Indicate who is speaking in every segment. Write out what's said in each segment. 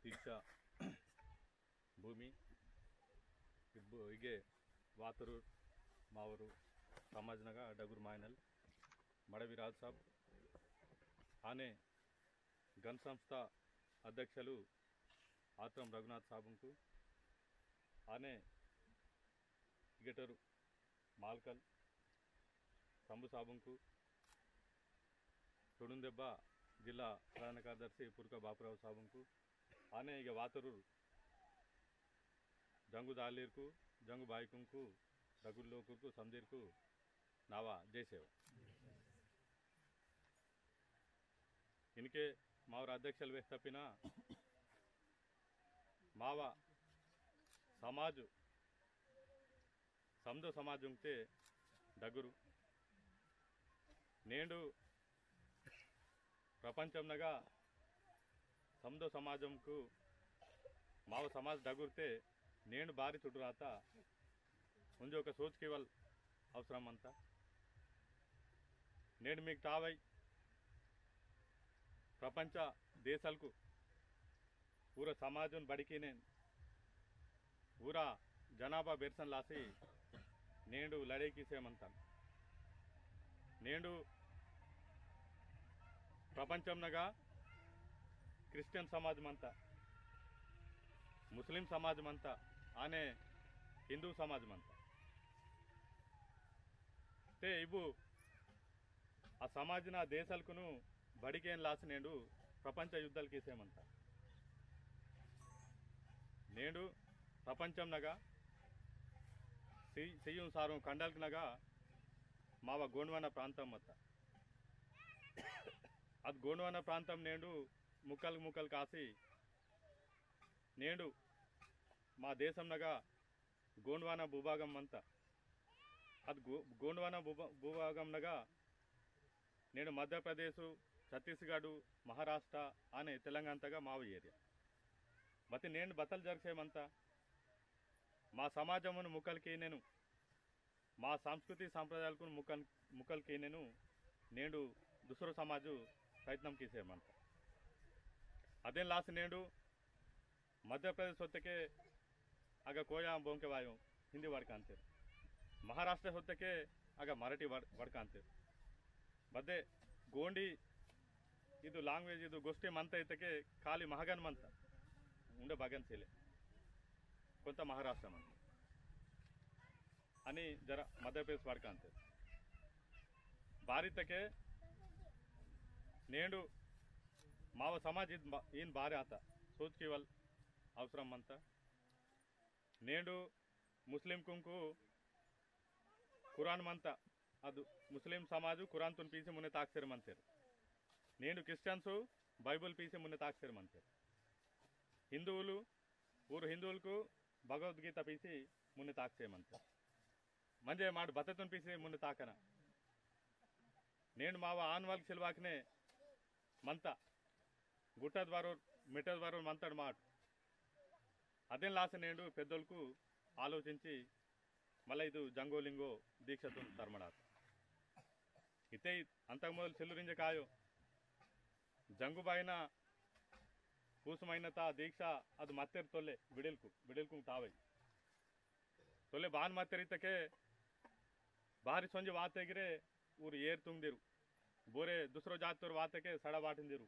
Speaker 1: ದೀಕ್ಷಾ ಭೂಮಿ ಹೀಗೆ ವಾತೂರು ಮಾವರು ಸಮಾಜನಗ ಡಗುರು ಮಾಯನಲ್ మడవి రాజ్ సాబ్ ఆనే గన్ సంస్థ అధ్యక్షులు ఆత్రం రఘునాథ్ సాబుకు ఆనే గిటరు మాల్కల్ సంబు సాబుకు తొడుందెబ్బ జిల్లా ప్రధాన కార్యదర్శి పుర్క బాపురావు సాబుకు ఆనే ఇక వాతరు జంగు దాలీర్కు జంగు బాయికుంకు రఘుల్లోకు సందీర్కు नावा जय सेवा इनके मावर अध्यक्ष व्यवस्थापिना मावा समाज समदो समाज उंगते डगुरु नेंडु प्रपंचमनगा समदो समाजंकु माव समाज डगुरते नेंडु बारी चुटुरात मुंजे ओक सोच केवल अवसरम अंता నేడు మీకు తావై ప్రపంచ దేశాలకు పూర సమాజం బడికి నేను పూరా జనాభా బెర్సన్ లాసి నేడు లడేకి సేమంతాను నేడు ప్రపంచంనగా క్రిస్టియన్ సమాజం అంతా ముస్లిం సమాజం అంతా ఆనే హిందూ సమాజం అంతా తే ఇವು ఆ సమాజన దేశాలకు బడికేం లాసి నేడు ప్రపంచ యుద్ధాలు కేసేమంత నేడు ప్రపంచంనగా సియ్యం సారం కండల్కినగా మావ గోండ్వాన ప్రాంతం మత అది గోండ్వాన ప్రాంతం నేడు ముక్కలు కాసి నేడు మా దేశంనగా గోండ్వాన భూభాగం అంతా అది గోండ్వాన భూభాగంనగా నేను మధ్యప్రదేశ్ ఛత్తీస్గఢ్ మహారాష్ట్ర అనే తెలంగాణగా మావ ఏరియా బతి నేను బతలు జరిసేమంతా మా సమాజమును ముక్కలకి నేను మా సంస్కృతి సాంప్రదాయాలకు ముక్కలకి నేను దుసరు సమాజు ప్రయత్నం చేసేమంతా అదే లాస్ట్ నేడు మధ్యప్రదేశ్ ಹೊತ್ತಕ್ಕೆ ಆಗ ಕೋಯಾ ಬೊಂಕೆ ವಾಯು ಹಿಂದಿ ವಡ್ಕಾಂತೇರು ಮಹಾರಾಷ್ಟ್ರ ಹೊತ್ತಕ್ಕೆ ಆಗ ಮರಾಠಿ ವಡ್ಕಾಂತೇರು ಬದ್ದೆ ಗೋಂಡಿ ಇದು ಲ್ಯಾಂಗ್ವೇಜ್ ಇದು ಗೋಷ್ಠಿ ಮಂತ ಐತಕ್ಕೆ ಖಾಲಿ ಮಹಾಗನ್ ಮಂತ ఉండే బాగన్ సేలే కొంత మహారాష్ట్ర మంత అని జర మధ్యప్రదేశ్ వాడక అంతే భారతకే నేడు మావ సమాజ్ ఈయన భారీ ఆత సోచ్ కేవల్ అవసరం అంత నేడు ముస్లిం కుంకు కురాన్ మంత ಅದು ಮುಸ್ಲಿಂ ಸಮಾಜ ಕುರಾನ್ ತುನ್ ಪೀಸೆ ಮುನ್ನೆ ತಾಕ್ಸೇರಮಂತೇರು నేను క్రిస్టియన్స్ బైబిల్ పీసే మున్నే తాక్సేరమంతేరు హిందువులు ఊరు హిందువులకు భగవద్గీత పీసి మున్నే తాక్సేయమంతేరు మంజే మాడు బతతున్ పీసే మున్నే తాకన నేను మావ ఆన్వాల్కి సిల్వాకనే మంత గుట్టద్వారు మిట్టద్వారు మంతడు మాట అదే లాస్ నేడు పెద్దోళ్ళకు ఆలోచించి మళ్ళీ ఇది జంగోలింగో దీక్షతో తర్మడాత ఇతే అంతకు మొదలు చెల్లురింజ కాయో జంగుబాయిన కూసుమైన తా దీక్ష ಅದು ಮತ್ತೆರ್ ತೊಲ್ಲೆ ಬಿಡಿಲ್ಕು ತಾವೈ ತೊಲ್ಲೆ ಬಾನ್ ಮತ್ತೆರಿತಕ್ಕೆ ಬಾರಿ ಸಂಜೆ ವಾತೆಗಿರೆ ಊರು ಏರ್ ತುಂಬಿದಿರು ಬೋರೆ ದುಸರೋ ಜಾತರು ವಾತಕ್ಕೆ ಸಡ ಬಾಟಿಂದಿರು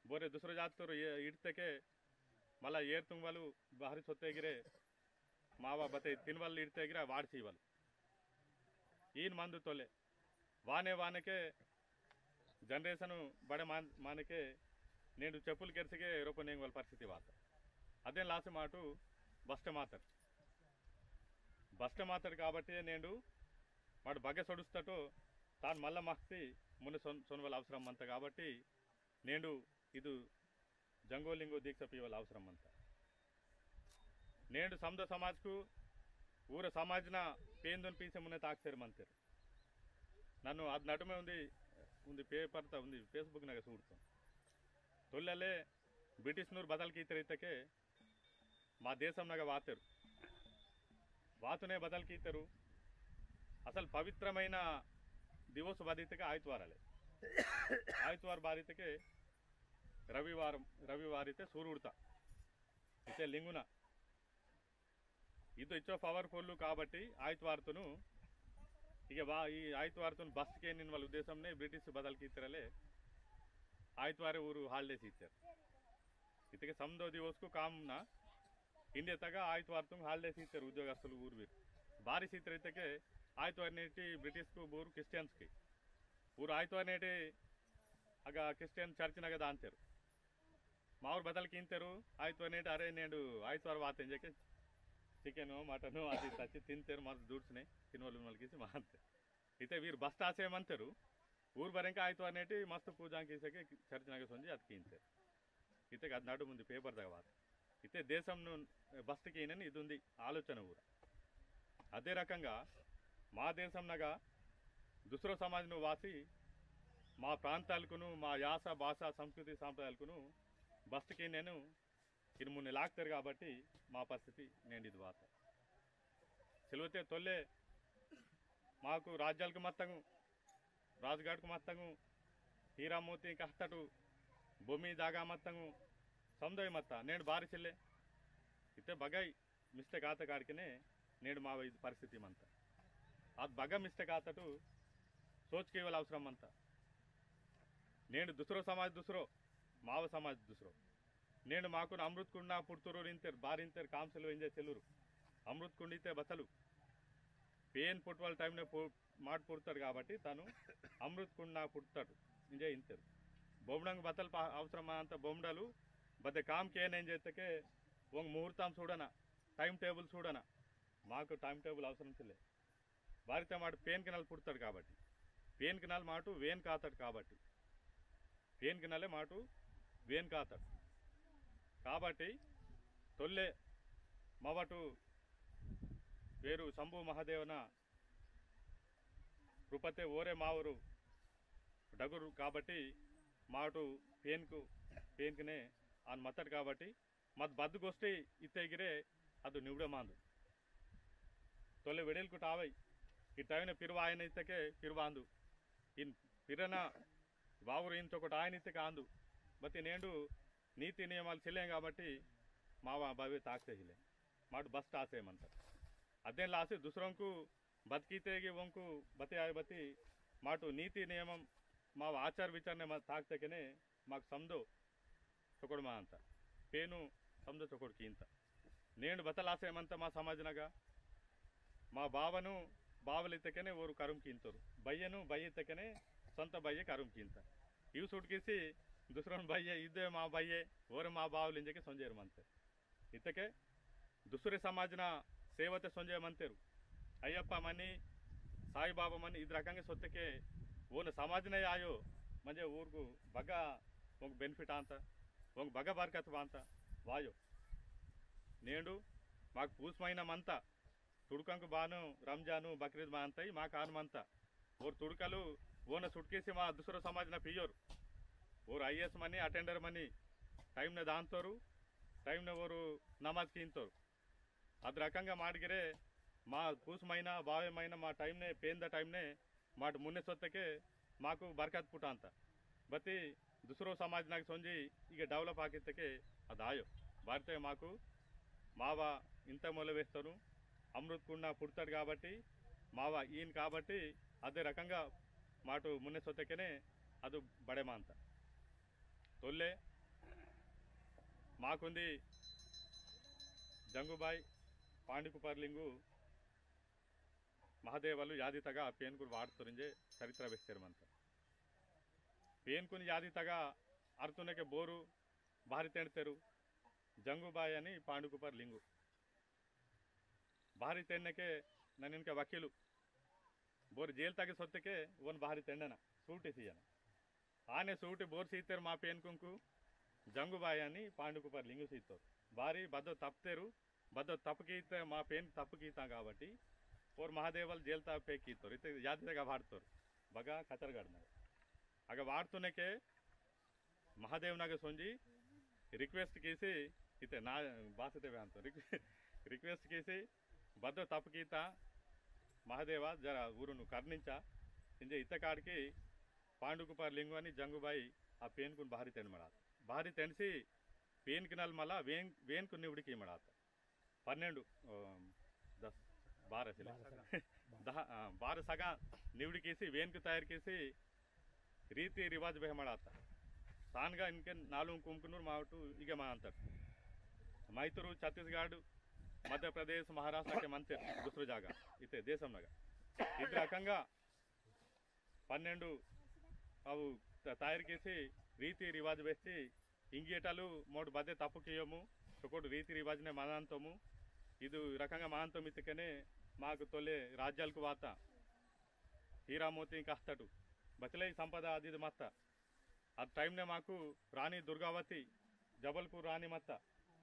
Speaker 1: ಬೋರೆ ದುಸರೋ ಜಾತರು ಇಡ್ತಕ್ಕೆ ಮಲ್ಲ ಏರ್ ತುಂಬಲು ಬಾರಿ ಸೊತ್ತೆಗಿರೆ ಮಾವ ಬತೆ ತಿನ್ವಲ್ ಇಡ್ತೆಗಿರೆ ವಾಡ್ಸಿವಲ್ ಈನ್ ಮಂದು ತೊಲೆ వానకే జనరేషన్ బడే మానకే నేను చెప్పులు కెరిసిగే రూపొందే వాళ్ళ పరిస్థితి వాత అదే లాస్ట్ మాటు బస్ట మాతాడు కాబట్టి నేను వాడు బగ్గ సొడుస్తాటో తాను మళ్ళా మక్సి మున్న సొనవల అవసరం అంత కాబట్టి నేను ఇది జంగోలింగో దీక్ష పీవల అవసరం అంత నేను సమద సమాజ్కు ఊర సమాజన పేందుని పీసే మున్నే తాక్సేరమంతేరు నన్ను అది నటుమే ఉంది పేపర్తో ఉంది ఫేస్బుక్ నాగ చూడతాం తొల్లలే బ్రిటిష్నూరు బదల్కి ఇతరైతకే మా దేశంనాగ వాతునే బదల్కి ఇతరు అసలు పవిత్రమైన దివోస్ బాధితకే ఆయుత్వారాలే ఆయుత్వార్ బాధితకే ರವಿವಾರಿತೆ ಸೂರುಡ್ತ ಇತ್ತೆ ಲಿಂಗುನ ಇದು ಇಚ್ಚೋ ಪవర్ఫుల్ కాబట్టి ಆಯ್ತವಾರತನು ಈಗ ಈ ಆಯ್ತವಾರತನು ಬಸ್ಗೆ ನಿನ್ನ వాళ్ళ ಉದ್ದೇಶಂನೇ ಬ್ರಿಟಿಷ್ ಬದಲ್ಕಿ ಇತ್ತರಲೆ ಆಯ್ತವಾರ ಊರು ಹಾಲಿಡೇಸ್ ಇತ್ತಾರೆ ಇತ್ತಿಗೆ ಸಮದೋ ದಿವಸಕ್ಕೂ ಕಾಮ್ನ ಹಿಂದೆ ತಗ ಆಯ್ತವಾರತನು ಹಾಲಿಡೇಸ್ ಇತ್ತಾರೆ ಉದ್ಯೋಗಸ್ಥರು ಊರು ಬೀರು ಬಾರಿ ಸೀತರ ಇತ್ತಕ್ಕೆ ಆಯ್ತವಾರ ನೇಟಿ ಬ್ರಿಟಿಷ್ಗೂ ಊರು ಕ್ರಿಶ್ಚಿಯನ್ಸ್ಗೆ ಊರು ಆಯ್ತವಾರ ನೇಟಿ ಆಗ ಕ್ರಿಶ್ಚಿಯನ್ ಚರ್ಚ್ನಾಗ ದಾಂತಾರು మామూలు బదలకి ఇంటారు ఆಯ್ತవాರ ನೇಟಿ అరే నేను ఆಯ್తవాರ వాతం చెప్పి చికెను మటను అది తచ్చి తింటారు మన దూడ్చినాయి తినవాళ్ళు మళ్ళీసి మా అంతే అయితే వీరు బస్ట్ ఆసేయమంటారు ఊరు బరంక ఆಯ್ತವಾರ ನೇಟಿ ಮಸ್ತ್ ಪೂಜಾಂಕೀಸಕ್ಕೆ ಚರ್ಚ್ನಾಗ ಸೊಂಜಿ ಅದಕ್ಕೆ ಇಂತಾರೆ ఇతే అది నడు ముందు పేపర్ తర్వాత ఇతే దేశంను బస్ట్కి ఈయనని ఇది ఉంది ఆలోచన కూడా అదే రకంగా మా దేశంనగా దుసరో సమాజను వాసి మా ప్రాంతాలకును మా యాస భాష సంస్కృతి సాంప్రదాయాలకును బస్ట్కి నేను ఇది మున్ని లాక్తారు కాబట్టి మా పరిస్థితి నేను ఇది వాత సెలవుతే తొల్లే మాకు రాజ్యాలకు మొత్తం రాజుగాడికి మొత్తం హీరామూర్తి ఇంకా హత్తటు భూమి దాగా మొత్తం ಸಮುದಾಯ ಮತ್ತ నేను ಬಾರಿ చెల్లె ಇತ್ತೆ ಬಗಾಯ್ ಮಿಸ್ಟೇಕ್ ಆತ ಕಾಡಿಕೆ నేను మా ఇది పరిస్థితి మంత అది బగ మిస్టేక్ ఆతటు సోచ్కే వాళ్ళ అవసరం అంత నేను దుసరో సమాజ్ దుసరో మావ సమాజ్ దుసరో నేను మాకు అమృత్ కుండ పుಡ್ತೂರು ಇಂತೇರು ಬಾರಿ ಇಂತೇರು ಕಾಮ್ಸಲು ಎಂಜಾಯ್ ಚೆಲ್ಲೂರು అమృత్ కుండితే బతలు పేన్ పుట్వాల టైంలో మాట పుడతాడు కాబట్టి తను అమృత్ కుండ పుడతాడు ఎంజాయ్ ఇంతేరు బొమ్మడంగా బతలు అవసరం అంత బొమ్మడాలు బద్ద కామ్కి ఏం చేస్తే ఒక ముహూర్తం చూడనా టైం టేబుల్ చూడనా మాకు టైం టేబుల్ అవసరం చెల్లే వారితో మాట పేన్ కినాలు పుడతాడు కాబట్టి పేన్ కినాలు మాటు వేన్ కాతాడు కాబట్టి పేన్ కినాలే మాటు వేన్ కాతాడు కాబట్టి తొల్లే మవటు వేరు శంభు మహాదేవన కృపతే ఓరే మావరు డగురు కాబట్టి మాటు పేన్కినే అని మత్తడు కాబట్టి మತ್ బద్దుకొస్తే ఇత్తగిరే ಅದು ನಿವಡೆ ಮಾಂದು ತೊಲೆ ವೆಡೆಲ್ಕು ಟಾವೈ ಈ ಟೈವಿನ ಪಿರುವ ఆయన ಇತ್ತಕ್ಕೆ ಪಿರುವಾಂದು ಇನ್ ಪಿರನ వావురు ఇంతొకటి ఆయన ఇత్తಕ್ಕೆ ఆందు ಮತ್ತೆ నేను నీతి నియమాలు చెల్లేం కాబట్టి మావ బావి తాక్తే హిలే మాటు బస్ట్ ఆసేయమంత అదేం లాసి దుసరంకు బతికితేగి వంకు బతి ఆయ బతి మాటు నీతి నియమం మా ఆచార విచారణ మా తాక్తేకనే మాకు సమదో చొకడు మా అంత పేను సమదో చొకడికి ఇంత నేను బతలాసేమంత మా సమాజనగా మా బావను బావలిత్తకనే ఓరు కరుంకి ఇంతరు బయ్యను బయ్యెత్తకనే సొంత బయ్యೆ కరుంకి ఇంత ఇవి ಸುಟ್ಕಿಸಿ ದುಸರನ್ ಬಯ್ಯೆ ಇದ್ದೇ ಮಾ ಬಯ್ಯೆ ಓರೆ ಮಾ ಬಾವಲಿಂಜಕ್ಕೆ ಸೊಂಜೇರು ಮಂತೆ ಇತ್ತಕ್ಕೆ ದುಸರೆ ಸಮಾಜನ ಸೇವತೆ ಸೊಂಜೆ ಮಂತೇರು ಅಯ್ಯಪ್ಪ ಮನಿ సాయిబాబా మని ఇది రకంగా సొత్తకే ఓన సమాజనే ఆయో మంచి ఊరుకు బగ ఒక బెనిఫిట్ అంత ఒక బగ బర్కత్ అంత వాయో నేడు మాకు పూసమైనమంతా తుడుకంకు బాను రంజాను బక్రీద్ మా అంతాయి మా కానుమంతా ఓరు తుడుకలు ఓన సుట్కేసి మా దుసర సమాజన పియ్యోరు ఓరు ఐఎస్ మని అటెండర్ మని టైంనే దాంతోరు టైంనే ఓరు నమాజ్కి ఇంతోరు అది రకంగా మాడిగిరే మా పూసమైన బావ్యమైన మా టైంనే పేంద టైంనే మాట మున్ನೆ ಸೊತ್ತಕ್ಕೆ మాకు బర్కత్ పుట ಅಂತ ಬತ್ತಿ ದುಸರೋ ಸಮಾಜನಾಗ ಸೊಂಜಿ ಈಗ ಡೆವಲಪ್ ಆಗಿದ್ದಕ್ಕೆ ಅದು ఆయో భారతే మాకు మావ ఇంత మొల వేస్తాను అమృత్ కుండ పుడతాడు కాబట్టి మావ ఈయన కాబట్టి అదే రకంగా మాటు మున్ನೆ సొత్తకేనే ಅದು బడేమా అంత తొల్లే మాకుంది జంగుబాయ్ పాండికుపర్లింగు ಮಹಾದೇವಲು ಯಾದಿತಗ ಪೇನ್ಕುರು ವಾಡ್ತರಿಂಜೆ ಚರಿತ್ರ ಬೆಸ್ತಿರುವಂತ ಪೇನ್ಕುನಿ ಯಾದಿತಗ ಅರ್ತುನಕ್ಕೆ ಬೋರು ಭಾರಿ ತೆಣ್ತೆರು ಜಂಗುಬಾಯಿ అని ಪಾಂಡುಕುಪರ್ ಲಿಂಗು ಭಾರಿ ತೆಣ್ಣಕ್ಕೆ ನನ್ನಿನ್ಕೆ ವಕೀಲು ಬೋರು ಜೇಲ್ ತಗೆ ಸೊತ್ತಕ್ಕೆ ಒಂದು ಭಾರಿ ತೆಣ್ಣನ ಸೂಟಿ ಸಿಯನ ಆನೆ ಸೂಟಿ ಬೋರ್ ಸೀತರು మా ಪೇನ್ಕುಂಕು ಜಂಗುಬಾಯಿ అని పాండుకుపర్ లింగు సీతారు భారీ బద్ద తప్పుతారు బద్ద తప్పుకీతే మా పేన్ తప్పుకీతాం కాబట్టి और महादेवल जेलता पे कीतोर इतने याद जगह वाड़तोर बगा कचरगढ़ आग वाड़तुने के महादेव नागे सोंजी रिक्वेस्ट कीसी इते ना बासते अंत रिक्वेस्ट कीसी बद्द तप कीता महादेव जरा ऊरुनु कर्णिंचा इंजे इत काड़की पांडुकुपर लिंगु అని జంగుబాయి ఆ పేన్కుని భారీ తెనమడ ಭಾರಿ ತೆಣಸಿ ಪೇನ್ಕಿನಲ್ಲಿ ಮಲ ವೇನ್ಕು ನಿವಡಿಕೆ ಮಾಡಾತ 12 10 12 ಸಿಲೆ 12 सगा निवडीकेसी वेन को तैयार केसी रीति रिवाज बे ಮಾಡಾತ सानगा इनके नालू कुमकुनूर मावटू इगे मा अंतर मैतूरू छत्तीसगढ़ मध्य प्रदेश महाराष्ट्र के मंत्री दूसरी जगह इते देशम नगा इधर रకంగా 12 అవు తయారు చేసి రీతి రివాజ్ వేసి ఇంగేటలు మూడు బదే తప్పు చేయము ఒకటి రీతి రివాజ్నే మనంతము ఇది రకంగా మనంతం ఇతకనే మాకు తొలే రాజ్యాలకు వాత హీరా మోతి కస్తటు బచలై సంపద అది మత్త ఆ టైంనే మాకు రాణి దుర్గావతి జబల్పూర్ రాణి మత్త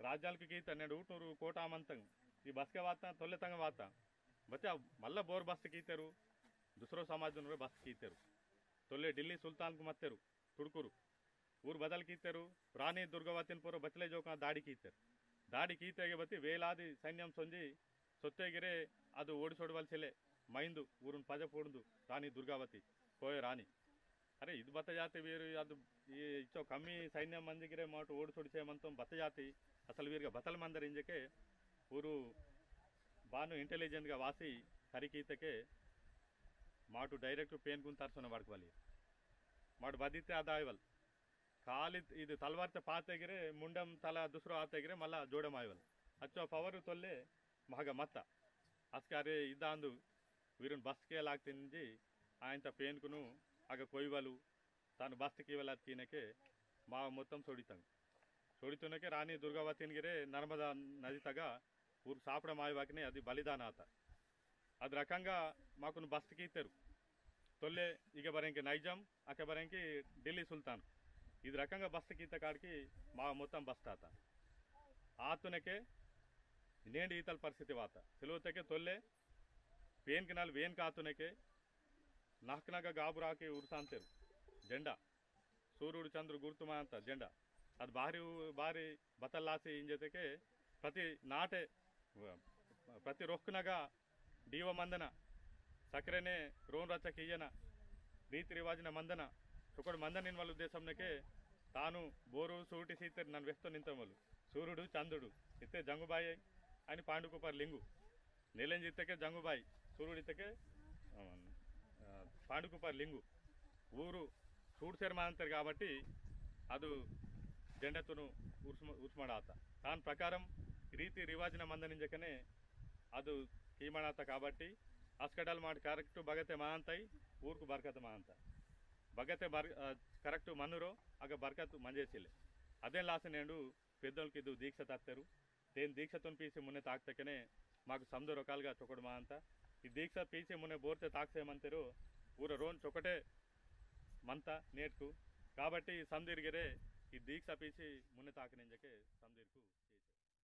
Speaker 1: రాజ్యాలకు గీత నేడు ఊటూరు కోటామంతం ఈ బస్కే వాత తొల్లెతంగా వాత బచ్చా మళ్ళా బోర్ బస్ గీతారు दूसरो समाज बस कीतेरू तोले दिल्ली सुल्तान को मत्तेरू तुड़कूरू ऊर बदल कीतेरू रानी दुर्गावतीन पूर्व बचले जो दाड़ी कीतेरू दाड़ी कीतेगे बत्ती वेलादि सैन्यम सोंजी सొత్తెగిరే ಅದು ಓಡಿಸೋಡವಲ್ಸಿಲೆ ಮೈಂದು ಊರನ್ ಪಜ ಪೋಡುದು ರಾಣಿ ದುರ್ಗಾವತಿ ಕೋಯ ರಾಣಿ ಅರೆ ಇದು ಬತ್ತ ಜಾತಿ ವೀರು ಅದು ಇಚ್ಚೋ ಕಮ್ಮಿ ಸೈನ್ಯ ಮಂದಿಗಿರೆ ಮಾಟು ಓಡಿಸೋಡಿಸೇಮಂತ ಬತ್ತ ಜಾತಿ ಅಸಲು ವೀರ್ಗ ಬತ್ತಲ್ ಮಂದರ ಇಂಜಕ್ಕೆ ಊರು ಬಾನು ಇಂಟೆಲಿಜೆಂಟ್గా ವಾಸಿ ಕರಿಕೀತಕ್ಕೆ माटू डायरेक्ट पेन कुन तरसोन वाली माटू बदीते अदायवल खाली ಇದು तलवार पातेगिरे मुंडम तला दूसरो आतेगिरे मल्ला जोड़म आयवल अच्छो पवर तोल्ले मग मत्त अस्कारे इदांदु वीरन बस के लागतिंजी आयंत पेन कुनु आग कोयवलु तानु बस की वेला तीनके मा मोत्तम सोडितुनके रानी दुर्गावतीनगिरे नर्मदा नदी तगा ऊर सापडम आयवाकने అది బలిదాన ఆత ಅದು రకంగా మాకు బస్ కీతారు తొల్లే ఇక బరంకి నైజాం అక బరంకి ఢిల్లీ సుల్తాన్ ఇది రకంగా బస్ కీత కాడికి మా మొత్తం బస్ తాత ఆతునకే నేండి ఈతల పరిస్థితి వాత సెలవుతకే తొల్లే వేన్కి నాలు వేన్కి ఆతునకే నాకనగా గాబురాకి ఉరుసాంతేరు జెండా సూర్యుడు చంద్రుడు గుర్తుమా అంత జెండా అది భారీ భారీ బతల్లాసి ఏం చేతకే ప్రతి నాటే ప్రతి రొక్కునగా डीव मंदन सक्रेने रोन रचा कीयन रीति रिवाजन मंदन चुकड़ मंदन वाल उद्देश्य के तानु बोरू सूटी सीते नन व्यस्त निंतमल सूर्युడు चंद्रुడు इतने जंगुबाई అని पांडुकुपर लिंगु नीलंजितके जंगुबाई सूर्युडितके पांडुकुपर लिंगु ऊरू सूडसेर मांतर काबट्टी ಅದು ಜೆಂಡತುನು ಉಸ್ಮಡಾತ ತಾನ್ ಪ್ರಕಾರಂ ರೀತಿ ರಿವಾಜನ ಮಂದನಿಂಜಕನೆ ಅದು कीमणाता काबट्टी अस्कटल माट करेक्ट बगते मांताई ऊर को बरकत मांता बगते करेक्ट मनुरो आग बरकत मंजेसिले अदे लासे नेंडु पेद्दोल्की ಇದು दीक्षा तत्तेरू तेन दीक्षतुन पीसी मुन्ने ताक्तकने माकु समदो रकालगा चोकड मांता ई दीक्षा पीसी मुन्ने बोर्ते ताक्सेमंतेरू ऊर रोन चोकटे मंता नेटकु काबट्टी समदीर्गिरे ई दीक्षा पीसी मुन्ने ताकनेंजके समदीर्कु